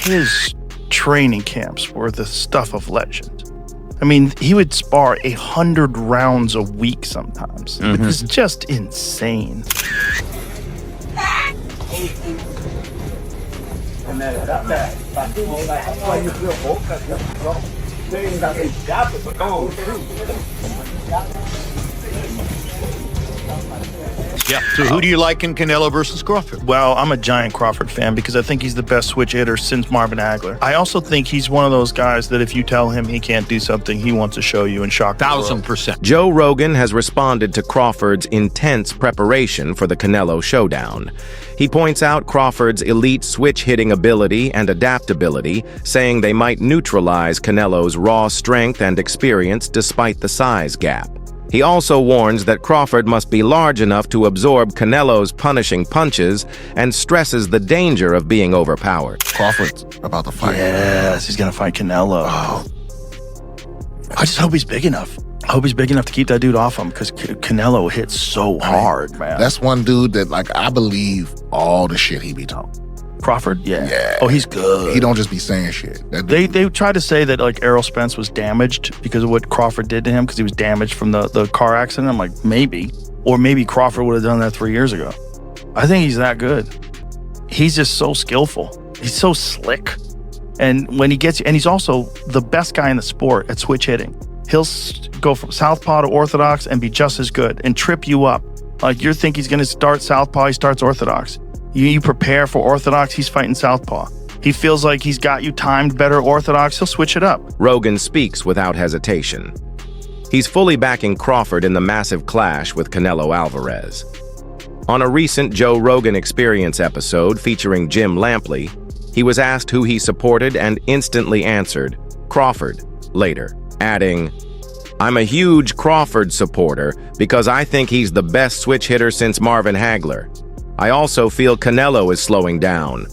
his training camps were the stuff of legend. I mean, he would spar 100 rounds a week sometimes. It was just insane. Yeah. So who do you like in Canelo versus Crawford? Well, I'm a giant Crawford fan because I think he's the best switch hitter since Marvin Hagler. I also think he's one of those guys that if you tell him he can't do something, he wants to show you and shock the world. 1000%. Joe Rogan has responded to Crawford's intense preparation for the Canelo showdown. He points out Crawford's elite switch-hitting ability and adaptability, saying they might neutralize Canelo's raw strength and experience despite the size gap. He also warns that Crawford must be large enough to absorb Canelo's punishing punches and stresses the danger of being overpowered. Crawford's about to fight. Yes, he's going to fight Canelo. Oh. I just hope he's big enough. I hope he's big enough to keep that dude off him because Canelo hits so hard, man. That's one dude that, like, I believe all the shit he be talking. Crawford? Yeah. Oh, he's good. He don't just be saying shit. They tried to say that like Errol Spence was damaged because of what Crawford did to him because he was damaged from the car accident. I'm like, maybe. Or maybe Crawford would have done that 3 years ago. I think he's that good. He's just so skillful. He's so slick. And when he gets you, and he's also the best guy in the sport at switch hitting. He'll go from southpaw to orthodox and be just as good and trip you up. Like you think he's going to start southpaw, he starts orthodox. You prepare for orthodox, he's fighting southpaw. He feels like he's got you timed better orthodox, he'll switch it up. Rogan speaks without hesitation. He's fully backing Crawford in the massive clash with Canelo Alvarez. On a recent Joe Rogan Experience episode featuring Jim Lampley, he was asked who he supported and instantly answered, Crawford, later, adding, I'm a huge Crawford supporter because I think he's the best switch hitter since Marvin Hagler. I also feel Canelo is slowing down.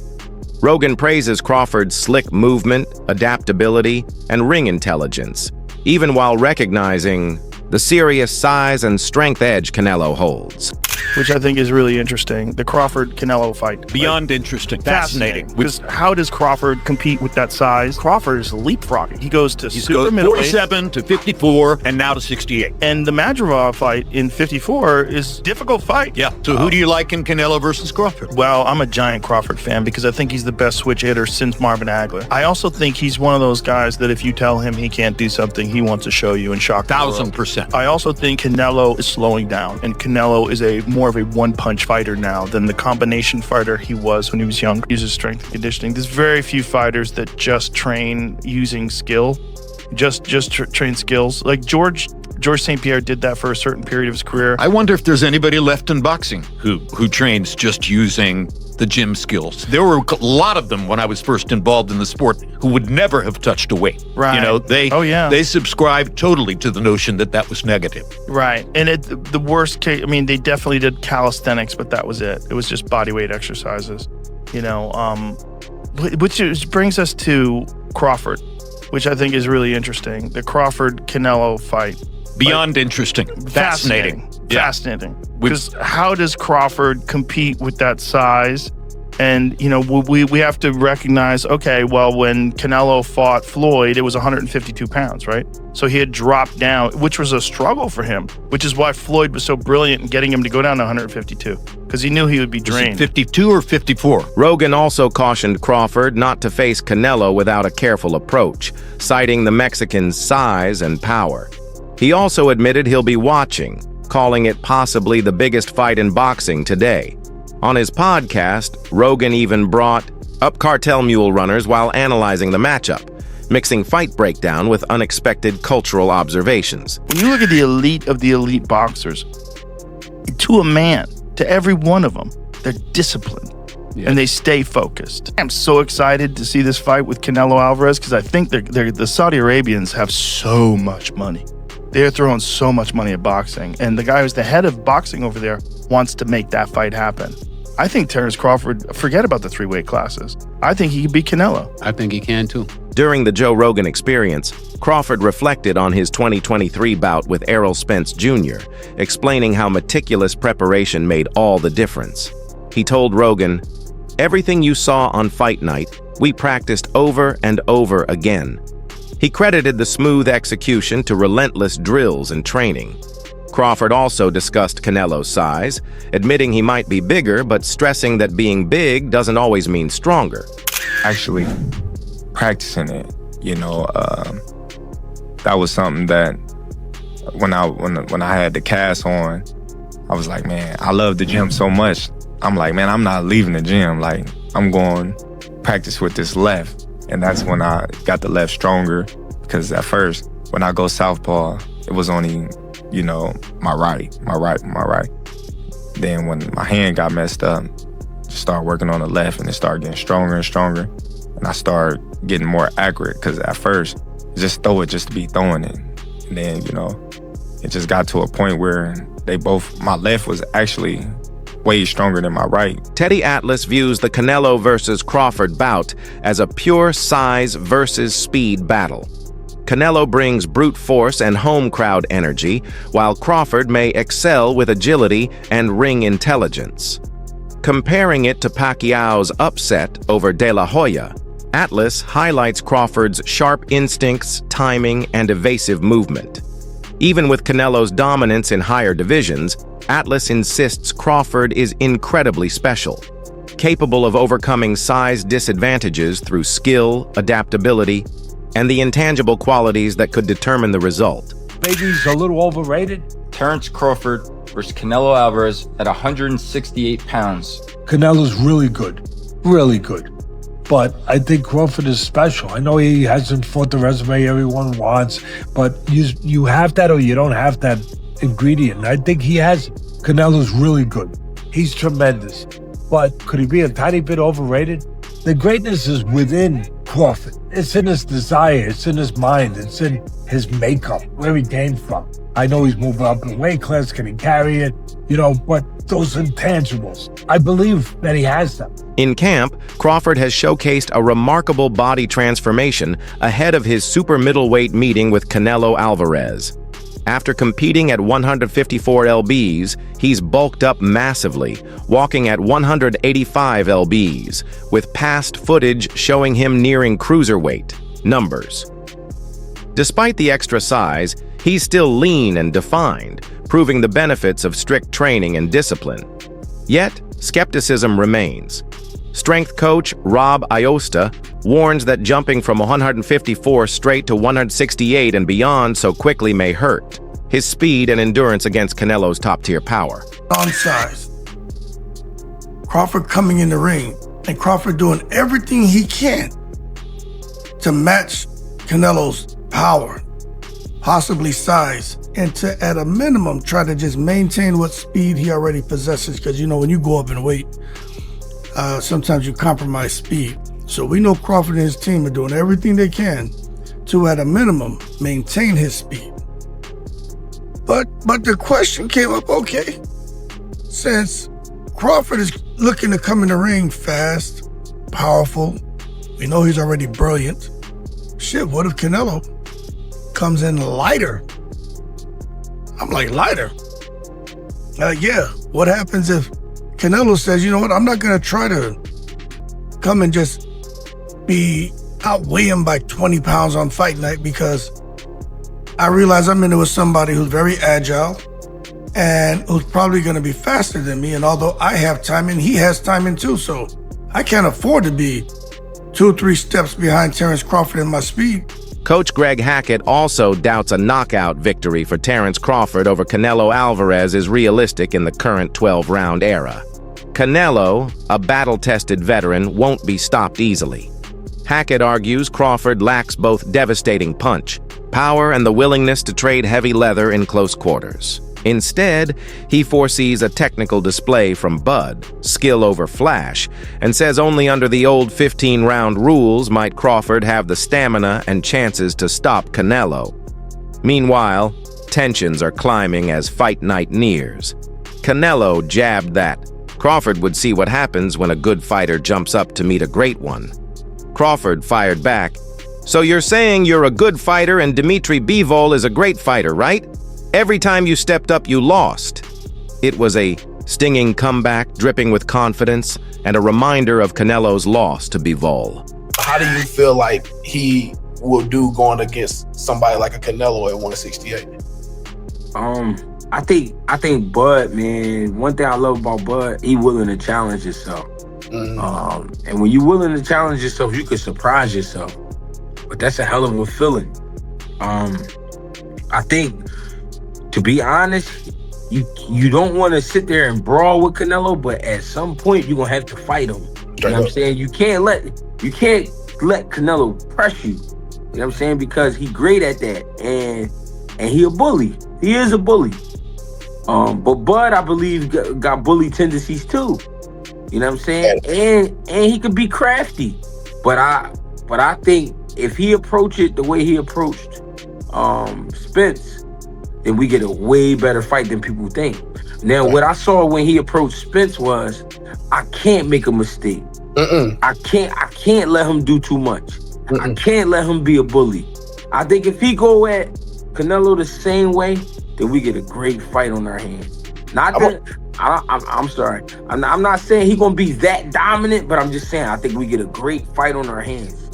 Rogan praises Crawford's slick movement, adaptability, and ring intelligence, even while recognizing the serious size and strength edge Canelo holds. Which I think is really interesting. The Crawford-Canelo fight. Beyond interesting. Fascinating. Because how does Crawford compete with that size? Crawford is leapfrogging. He goes to super middleweight. 47 to 54 and now to 68. And the Madrigal fight in 54 is a difficult fight. Yeah. So who do you like in Canelo versus Crawford? Well, I'm a giant Crawford fan because I think he's the best switch hitter since Marvin Hagler. I also think he's one of those guys that if you tell him he can't do something, he wants to show you and shock the world. 1000%. I also think Canelo is slowing down, and Canelo is more of a one-punch fighter now than the combination fighter he was when he was young. He uses strength and conditioning. There's very few fighters that just train using skill, just train skills. Like George St. Pierre did that for a certain period of his career. I wonder if there's anybody left in boxing who trains just using the gym skills. There were a lot of them when I was first involved in the sport who would never have touched a weight. Right. You know, they subscribed totally to the notion that that was negative. Right. And the worst case, I mean, they definitely did calisthenics, but that was it. It was just body weight exercises, you know, which brings us to Crawford, which I think is really interesting. The Crawford-Canelo fight. Beyond interesting. Fascinating. Yeah. Fascinating. Because how does Crawford compete with that size? And, you know, we have to recognize, okay, well, when Canelo fought Floyd, it was 152 pounds, right? So he had dropped down, which was a struggle for him, which is why Floyd was so brilliant in getting him to go down to 152, because he knew he would be drained. 52 or 54? Rogan also cautioned Crawford not to face Canelo without a careful approach, citing the Mexican's size and power. He also admitted he'll be watching, calling it possibly the biggest fight in boxing today. On his podcast, Rogan even brought up cartel mule runners while analyzing the matchup, mixing fight breakdown with unexpected cultural observations. When you look at the elite of the elite boxers, to a man, to every one of them, they're disciplined. Yeah. And they stay focused. I'm so excited to see this fight with Canelo Alvarez because I think the Saudi Arabians have so much money. They're throwing so much money at boxing. And the guy who's the head of boxing over there wants to make that fight happen. I think Terence Crawford, forget about the 3-weight classes. I think he could beat Canelo. I think he can too. During the Joe Rogan Experience, Crawford reflected on his 2023 bout with Errol Spence Jr., explaining how meticulous preparation made all the difference. He told Rogan, "Everything you saw on fight night "We practiced over and over again." He credited the smooth execution to relentless drills and training. Crawford also discussed Canelo's size, admitting he might be bigger, but stressing that being big doesn't always mean stronger. Actually, practicing it, that was something that when I had the cast on, I was like, man, I love the gym so much. I'm like, man, I'm not leaving the gym. Like, I'm going practice with this left. And that's when I got the left stronger, because at first, when I go southpaw, it was only, my right. Then when my hand got messed up, just started working on the left, and it started getting stronger and stronger. And I started getting more accurate, because at first, just throw it just to be throwing it. And then, it just got to a point where my left was actually way stronger than my right. Teddy Atlas views the Canelo versus Crawford bout as a pure size versus speed battle. Canelo brings brute force and home crowd energy, while Crawford may excel with agility and ring intelligence. Comparing it to Pacquiao's upset over De La Hoya, Atlas highlights Crawford's sharp instincts, timing, and evasive movement. Even with Canelo's dominance in higher divisions, Atlas insists Crawford is incredibly special, capable of overcoming size disadvantages through skill, adaptability, and the intangible qualities that could determine the result. Maybe he's a little overrated. Terence Crawford versus Canelo Alvarez at 168 pounds. Canelo's really good. Really good. But I think Crawford is special. I know he hasn't fought the resume everyone wants, but you have that or you don't have that ingredient. I think he has. Canelo's really good. He's tremendous. But could he be a tiny bit overrated? The greatness is within Crawford. It's in his desire. It's in his mind. It's in his makeup, where he came from. I know he's moving up in weight class. Can he carry it? But those intangibles, I believe that he has them. In camp, Crawford has showcased a remarkable body transformation ahead of his super middleweight meeting with Canelo Alvarez. After competing at 154 lbs, he's bulked up massively, walking at 185 lbs, with past footage showing him nearing cruiserweight numbers. Despite the extra size, he's still lean and defined, proving the benefits of strict training and discipline. Yet, skepticism remains. Strength coach Rob Iosta warns that jumping from 154 straight to 168 and beyond so quickly may hurt his speed and endurance against Canelo's top-tier power. On size, Crawford coming in the ring, and Crawford doing everything he can to match Canelo's power, possibly size, and to, at a minimum, try to just maintain what speed he already possesses. Because, when you go up in weight, sometimes you compromise speed. So we know Crawford and his team are doing everything they can to, at a minimum, maintain his speed. But the question came up, okay, since Crawford is looking to come in the ring fast, powerful, we know he's already brilliant. Shit, what if Canelo comes in lighter? I'm like, lighter? Yeah, what happens if Canelo says, you know what, I'm not gonna try to come and just outweigh him by 20 pounds on fight night, because I realize I'm in it with somebody who's very agile and who's probably gonna be faster than me. And although I have timing, he has timing too. So I can't afford to be 2 or 3 steps behind Terence Crawford in my speed. Coach Greg Hackett also doubts a knockout victory for Terence Crawford over Canelo Alvarez is realistic in the current 12-round era. Canelo, a battle-tested veteran, won't be stopped easily. Hackett argues Crawford lacks both devastating punch, power, and the willingness to trade heavy leather in close quarters. Instead, he foresees a technical display from Bud, skill over flash, and says only under the old 15-round rules might Crawford have the stamina and chances to stop Canelo. Meanwhile, tensions are climbing as fight night nears. Canelo jabbed that Crawford would see what happens when a good fighter jumps up to meet a great one. Crawford fired back, "So you're saying you're a good fighter and Dimitri Bivol is a great fighter, right? Every time you stepped up, you lost." It was a stinging comeback, dripping with confidence, and a reminder of Canelo's loss to Bivol. how do you feel like he will do going against somebody like a Canelo at 168? I think Bud, man, one thing I love about Bud, he willing to challenge himself. And when you're willing to challenge yourself, you can surprise yourself. But that's a hell of a feeling. I think, to be honest, you don't want to sit there and brawl with Canelo, but at some point you're gonna have to fight him. You know what I'm saying? You can't let Canelo press you. You know what I'm saying? Because he's great at that, and he a bully. He is a bully. But Bud, I believe, got bully tendencies too. You know what I'm saying? And he could be crafty. But I think if he approach it the way he approached Spence, then we get a way better fight than people think. Now, what I saw when he approached Spence was, I can't make a mistake. I can't let him do too much. I can't let him be a bully. I think if he go at Canelo the same way, then we get a great fight on our hands. I'm sorry. I'm not saying he's gonna be that dominant, but I'm just saying I think we get a great fight on our hands.